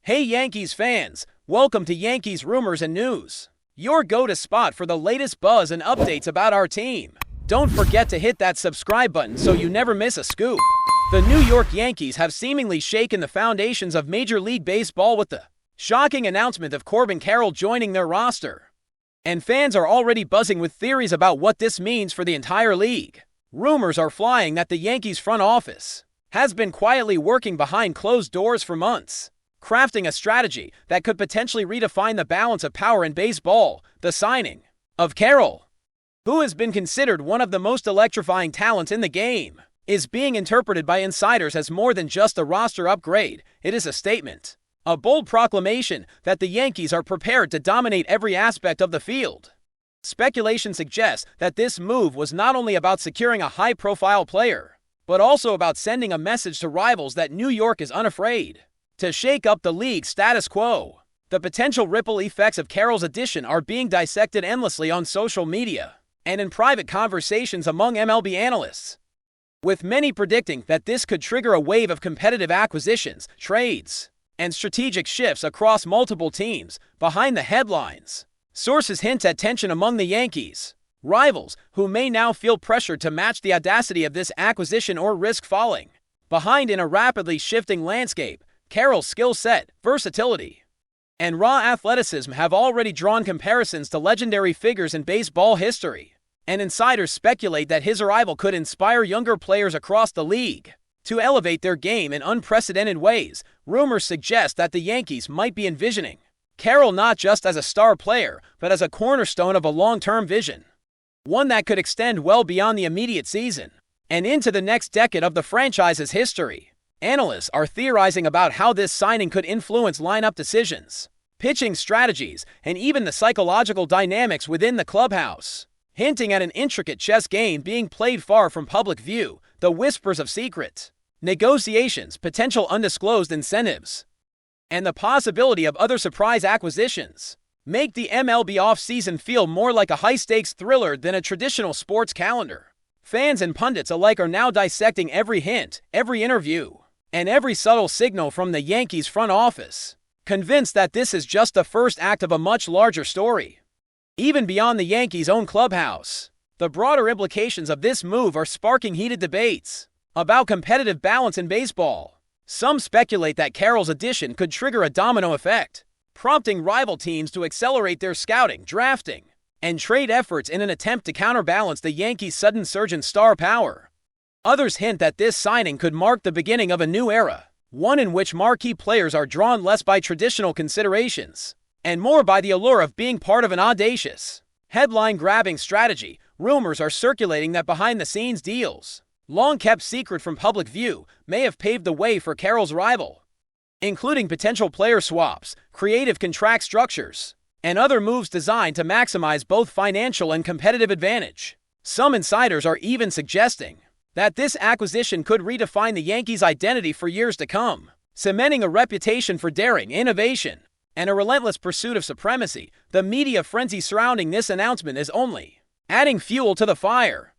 Hey Yankees fans, welcome to Yankees Rumors and News, your go-to spot for the latest buzz and updates about our team. Don't forget to hit that subscribe button so you never miss a scoop. The New York Yankees have seemingly shaken the foundations of Major League Baseball with the shocking announcement of Corbin Carroll joining their roster. And fans are already buzzing with theories about what this means for the entire league. Rumors are flying that the Yankees front office has been quietly working behind closed doors for months, crafting a strategy that could potentially redefine the balance of power in baseball. The signing of Carroll, who has been considered one of the most electrifying talents in the game, is being interpreted by insiders as more than just a roster upgrade. It is a statement, a bold proclamation that the Yankees are prepared to dominate every aspect of the field. Speculation suggests that this move was not only about securing a high-profile player, but also about sending a message to rivals that New York is unafraid to shake up the league's status quo. The potential ripple effects of Carroll's addition are being dissected endlessly on social media and in private conversations among MLB analysts, with many predicting that this could trigger a wave of competitive acquisitions, trades, and strategic shifts across multiple teams. Behind the headlines, sources hint at tension among the Yankees rivals, who may now feel pressured to match the audacity of this acquisition or risk falling behind in a rapidly shifting landscape. Carroll's skill set, versatility, and raw athleticism have already drawn comparisons to legendary figures in baseball history, and insiders speculate that his arrival could inspire younger players across the league to elevate their game in unprecedented ways. Rumors suggest that the Yankees might be envisioning Carroll not just as a star player, but as a cornerstone of a long-term vision, one that could extend well beyond the immediate season and into the next decade of the franchise's history. Analysts are theorizing about how this signing could influence lineup decisions, pitching strategies, and even the psychological dynamics within the clubhouse, hinting at an intricate chess game being played far from public view. The whispers of secret negotiations, potential undisclosed incentives, and the possibility of other surprise acquisitions make the MLB offseason feel more like a high-stakes thriller than a traditional sports calendar. Fans and pundits alike are now dissecting every hint, every interview, and every subtle signal from the Yankees front office, convinced that this is just the first act of a much larger story. Even beyond the Yankees' own clubhouse, the broader implications of this move are sparking heated debates about competitive balance in baseball. Some speculate that Carroll's addition could trigger a domino effect, prompting rival teams to accelerate their scouting, drafting, and trade efforts in an attempt to counterbalance the Yankees' sudden surge in star power. Others hint that this signing could mark the beginning of a new era, one in which marquee players are drawn less by traditional considerations and more by the allure of being part of an audacious, headline-grabbing strategy. Rumors are circulating that behind-the-scenes deals, long kept secret from public view, may have paved the way for Carroll's arrival, including potential player swaps, creative contract structures, and other moves designed to maximize both financial and competitive advantage. Some insiders are even suggesting that this acquisition could redefine the Yankees' identity for years to come, cementing a reputation for daring, innovation, and a relentless pursuit of supremacy. The media frenzy surrounding this announcement is only adding fuel to the fire,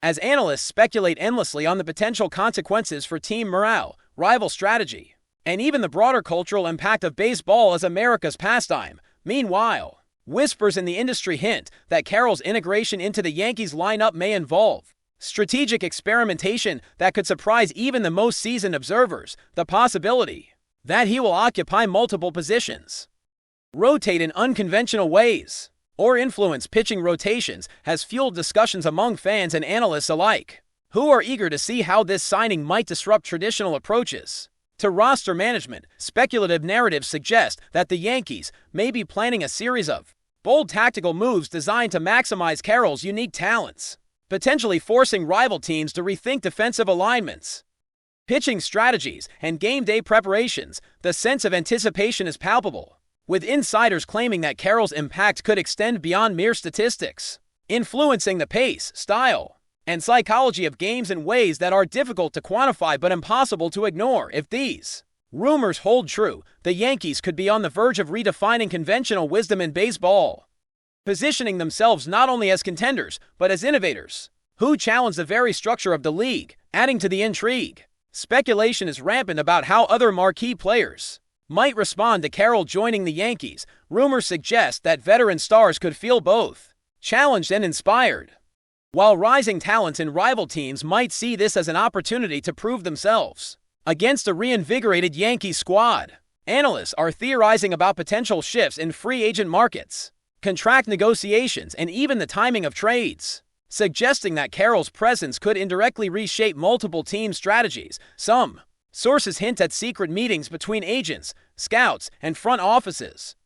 as analysts speculate endlessly on the potential consequences for team morale, rival strategy, and even the broader cultural impact of baseball as America's pastime. Meanwhile, whispers in the industry hint that Carroll's integration into the Yankees lineup may involve strategic experimentation that could surprise even the most seasoned observers. The possibility that he will occupy multiple positions, rotate in unconventional ways, or influence pitching rotations has fueled discussions among fans and analysts alike, who are eager to see how this signing might disrupt traditional approaches to roster management. Speculative narratives suggest that the Yankees may be planning a series of bold tactical moves designed to maximize Carroll's unique talents, potentially forcing rival teams to rethink defensive alignments, pitching strategies, and game day preparations. The sense of anticipation is palpable, with insiders claiming that Carroll's impact could extend beyond mere statistics, influencing the pace, style, and psychology of games in ways that are difficult to quantify but impossible to ignore. If these rumors hold true, the Yankees could be on the verge of redefining conventional wisdom in baseball, positioning themselves not only as contenders, but as innovators who challenge the very structure of the league. Adding to the intrigue, speculation is rampant about how other marquee players might respond to Carroll joining the Yankees. Rumors suggest that veteran stars could feel both challenged and inspired, while rising talents in rival teams might see this as an opportunity to prove themselves against a reinvigorated Yankees squad. Analysts are theorizing about potential shifts in free agent markets, contract negotiations, and even the timing of trades, suggesting that Carroll's presence could indirectly reshape multiple team strategies. Some sources hint at secret meetings between agents, scouts, and front offices,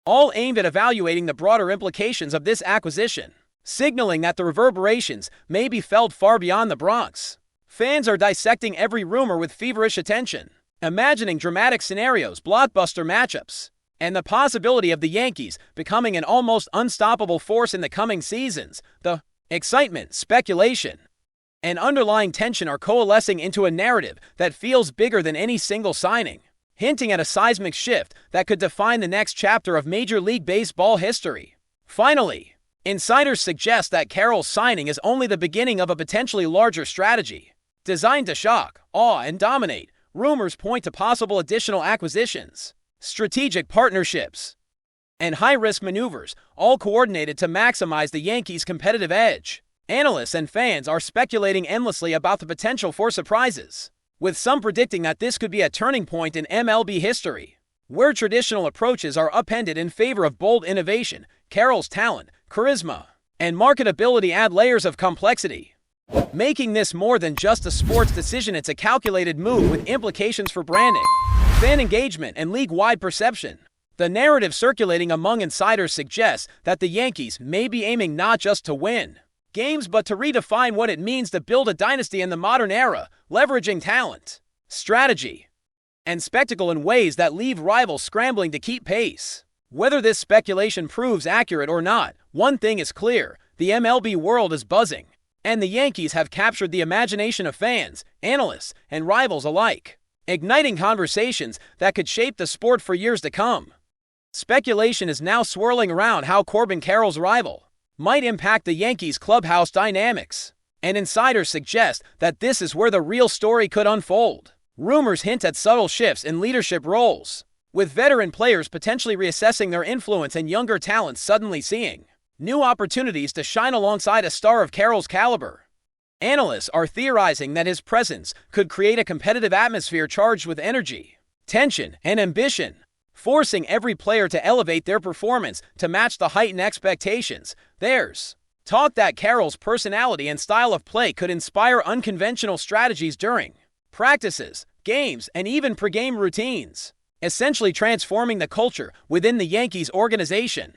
all aimed at evaluating the broader implications of this acquisition, signaling that the reverberations may be felt far beyond the Bronx. Fans are dissecting every rumor with feverish attention, imagining dramatic scenarios, blockbuster matchups, and the possibility of the Yankees becoming an almost unstoppable force in the coming seasons. The excitement, speculation, and underlying tension are coalescing into a narrative that feels bigger than any single signing, hinting at a seismic shift that could define the next chapter of Major League Baseball history. Finally, insiders suggest that Carroll's signing is only the beginning of a potentially larger strategy, designed to shock, awe, and dominate. Rumors point to possible additional acquisitions, strategic partnerships, and high-risk maneuvers, all coordinated to maximize the Yankees' competitive edge. Analysts and fans are speculating endlessly about the potential for surprises, with some predicting that this could be a turning point in MLB history, where traditional approaches are upended in favor of bold innovation. Carroll's talent, charisma, and marketability add layers of complexity, making this more than just a sports decision. It's a calculated move with implications for branding, fan engagement, and league-wide perception. The narrative circulating among insiders suggests that the Yankees may be aiming not just to win games but to redefine what it means to build a dynasty in the modern era, leveraging talent, strategy, and spectacle in ways that leave rivals scrambling to keep pace. Whether this speculation proves accurate or not, one thing is clear: the MLB world is buzzing, and the Yankees have captured the imagination of fans, analysts, and rivals alike, igniting conversations that could shape the sport for years to come. Speculation is now swirling around how Corbin Carroll's arrival might impact the Yankees' clubhouse dynamics, and insiders suggest that this is where the real story could unfold. Rumors hint at subtle shifts in leadership roles, with veteran players potentially reassessing their influence and younger talents suddenly seeing new opportunities to shine alongside a star of Carroll's caliber. Analysts are theorizing that his presence could create a competitive atmosphere charged with energy, tension, and ambition, forcing every player to elevate their performance to match the heightened expectations. There's talk that Carroll's personality and style of play could inspire unconventional strategies during practices, games, and even pregame routines, essentially transforming the culture within the Yankees organization.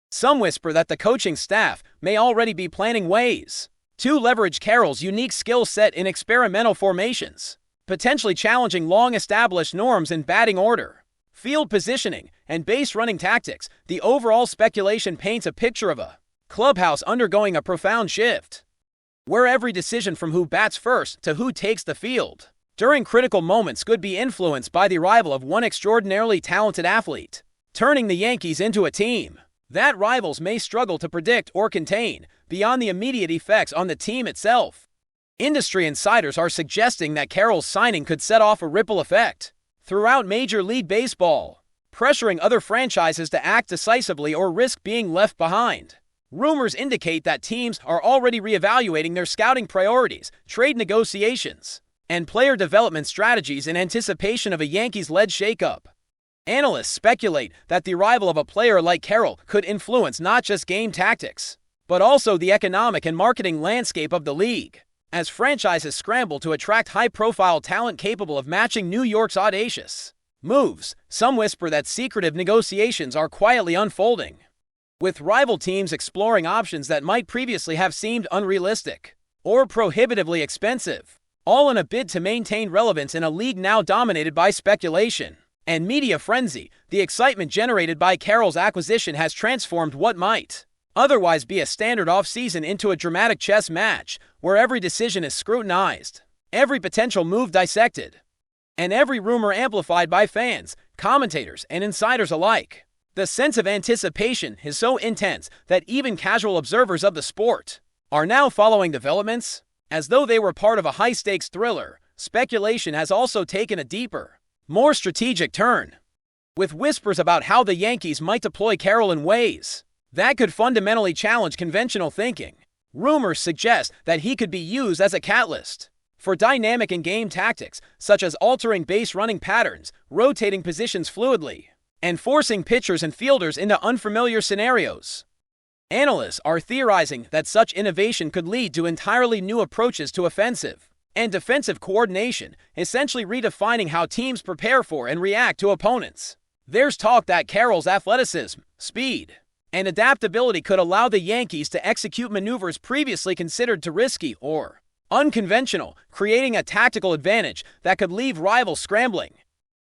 Some whisper that the coaching staff may already be planning ways to leverage Carroll's unique skill set in experimental formations, potentially challenging long-established norms in batting order, field positioning, and base running tactics. The overall speculation paints a picture of a clubhouse undergoing a profound shift, where every decision from who bats first to who takes the field during critical moments could be influenced by the arrival of one extraordinarily talented athlete, turning the Yankees into a team that rivals may struggle to predict or contain. Beyond the immediate effects on the team itself, industry insiders are suggesting that Carroll's signing could set off a ripple effect throughout Major League Baseball, pressuring other franchises to act decisively or risk being left behind. Rumors indicate that teams are already reevaluating their scouting priorities, trade negotiations, and player development strategies in anticipation of a Yankees-led shakeup. Analysts speculate that the arrival of a player like Carroll could influence not just game tactics, but also the economic and marketing landscape of the league, as franchises scramble to attract high-profile talent capable of matching New York's audacious moves. Some whisper that secretive negotiations are quietly unfolding, with rival teams exploring options that might previously have seemed unrealistic or prohibitively expensive, all in a bid to maintain relevance in a league now dominated by speculation and media frenzy. The excitement generated by Carroll's acquisition has transformed what might otherwise be a standard offseason into a dramatic chess match, where every decision is scrutinized, every potential move dissected, and every rumor amplified by fans, commentators, and insiders alike. The sense of anticipation is so intense that even casual observers of the sport are now following developments as though they were part of a high-stakes thriller. Speculation has also taken a deeper, more strategic turn, with whispers about how the Yankees might deploy Carroll in ways that could fundamentally challenge conventional thinking. Rumors suggest that he could be used as a catalyst for dynamic in-game tactics, such as altering base running patterns, rotating positions fluidly, and forcing pitchers and fielders into unfamiliar scenarios. Analysts are theorizing that such innovation could lead to entirely new approaches to offensive and defensive coordination, essentially redefining how teams prepare for and react to opponents. There's talk that Carroll's athleticism, speed, and adaptability could allow the Yankees to execute maneuvers previously considered too risky or unconventional, creating a tactical advantage that could leave rivals scrambling.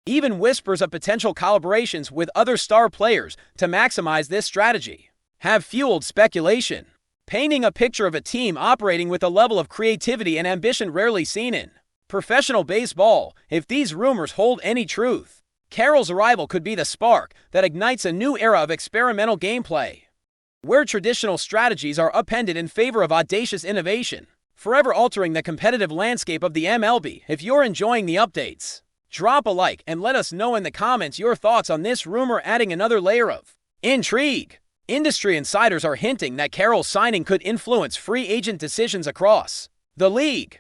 Even whispers of potential collaborations with other star players to maximize this strategy have fueled speculation, painting a picture of a team operating with a level of creativity and ambition rarely seen in professional baseball. If these rumors hold any truth, Carroll's arrival could be the spark that ignites a new era of experimental gameplay, where traditional strategies are upended in favor of audacious innovation, forever altering the competitive landscape of the MLB. If you're enjoying the updates, drop a like and let us know in the comments your thoughts on this rumor, adding another layer of intrigue. Industry insiders are hinting that Carroll's signing could influence free agent decisions across the league,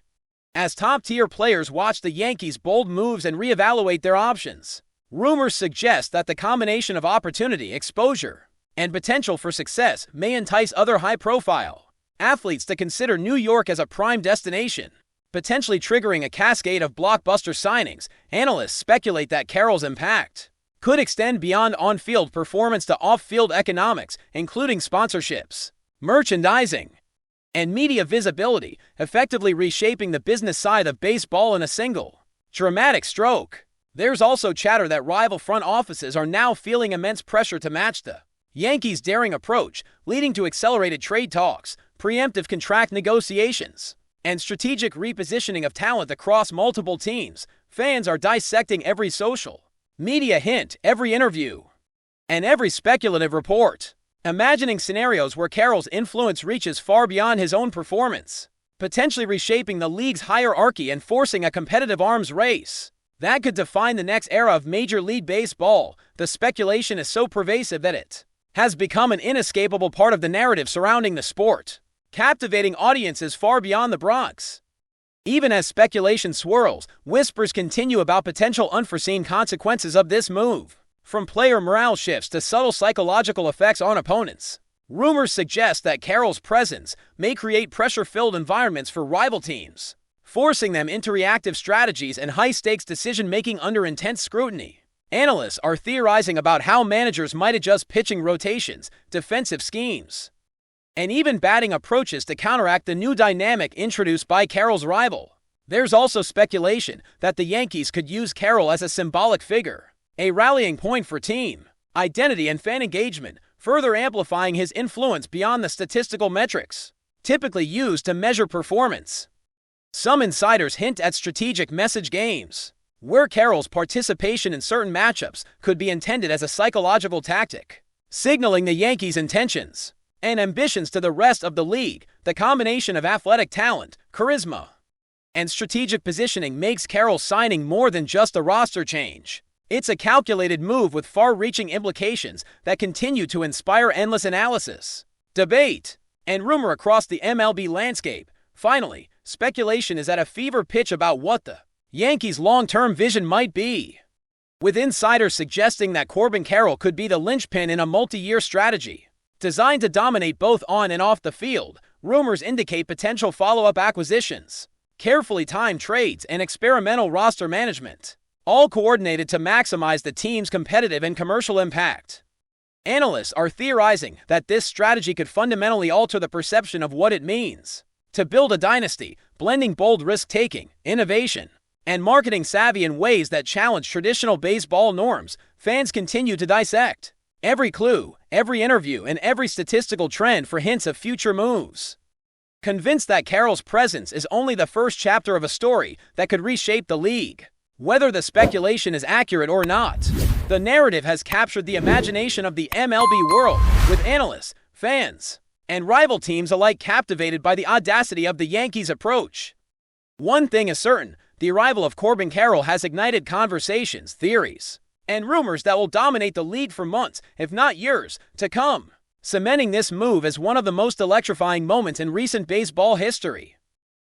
as top-tier players watch the Yankees' bold moves and reevaluate their options. Rumors suggest that the combination of opportunity, exposure, and potential for success may entice other high-profile athletes to consider New York as a prime destination, potentially triggering a cascade of blockbuster signings. Analysts speculate that Carroll's impact could extend beyond on-field performance to off-field economics, including sponsorships, merchandising, and media visibility, effectively reshaping the business side of baseball in a single dramatic stroke. There's also chatter that rival front offices are now feeling immense pressure to match the Yankees' daring approach, leading to accelerated trade talks, preemptive contract negotiations, and strategic repositioning of talent across multiple teams. Fans are dissecting every social media hint, every interview, and every speculative report, imagining scenarios where Carroll's influence reaches far beyond his own performance, potentially reshaping the league's hierarchy and forcing a competitive arms race that could define the next era of Major League Baseball. The speculation is so pervasive that it has become an inescapable part of the narrative surrounding the sport, captivating audiences far beyond the Bronx. Even as speculation swirls, whispers continue about potential unforeseen consequences of this move, from player morale shifts to subtle psychological effects on opponents. Rumors suggest that Carroll's presence may create pressure-filled environments for rival teams, forcing them into reactive strategies and high-stakes decision-making under intense scrutiny. Analysts are theorizing about how managers might adjust pitching rotations, defensive schemes, and even batting approaches to counteract the new dynamic introduced by Carroll's arrival. There's also speculation that the Yankees could use Carroll as a symbolic figure, a rallying point for team identity and fan engagement, further amplifying his influence beyond the statistical metrics typically used to measure performance. Some insiders hint at strategic message games, where Carroll's participation in certain matchups could be intended as a psychological tactic, signaling the Yankees' intentions and ambitions to the rest of the league. The combination of athletic talent, charisma, and strategic positioning makes Carroll's signing more than just a roster change. It's a calculated move with far-reaching implications that continue to inspire endless analysis, debate, and rumor across the MLB landscape. Finally, speculation is at a fever pitch about what the Yankees' long-term vision might be, with insiders suggesting that Corbin Carroll could be the linchpin in a multi-year strategy designed to dominate both on and off the field. Rumors indicate potential follow-up acquisitions, carefully timed trades, and experimental roster management, all coordinated to maximize the team's competitive and commercial impact. Analysts are theorizing that this strategy could fundamentally alter the perception of what it means to build a dynasty, blending bold risk-taking, innovation, and marketing savvy in ways that challenge traditional baseball norms. Fans continue to dissect every clue, every interview, and every statistical trend for hints of future moves, convinced that Carroll's presence is only the first chapter of a story that could reshape the league. Whether the speculation is accurate or not, the narrative has captured the imagination of the MLB world, with analysts, fans, and rival teams alike captivated by the audacity of the Yankees' approach. One thing is certain: the arrival of Corbin Carroll has ignited conversations, theories, and rumors that will dominate the league for months, if not years, to come, cementing this move as one of the most electrifying moments in recent baseball history.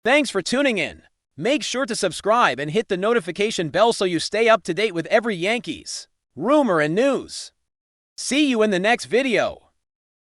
Thanks for tuning in. Make sure to subscribe and hit the notification bell so you stay up to date with every Yankees rumor and news. See you in the next video.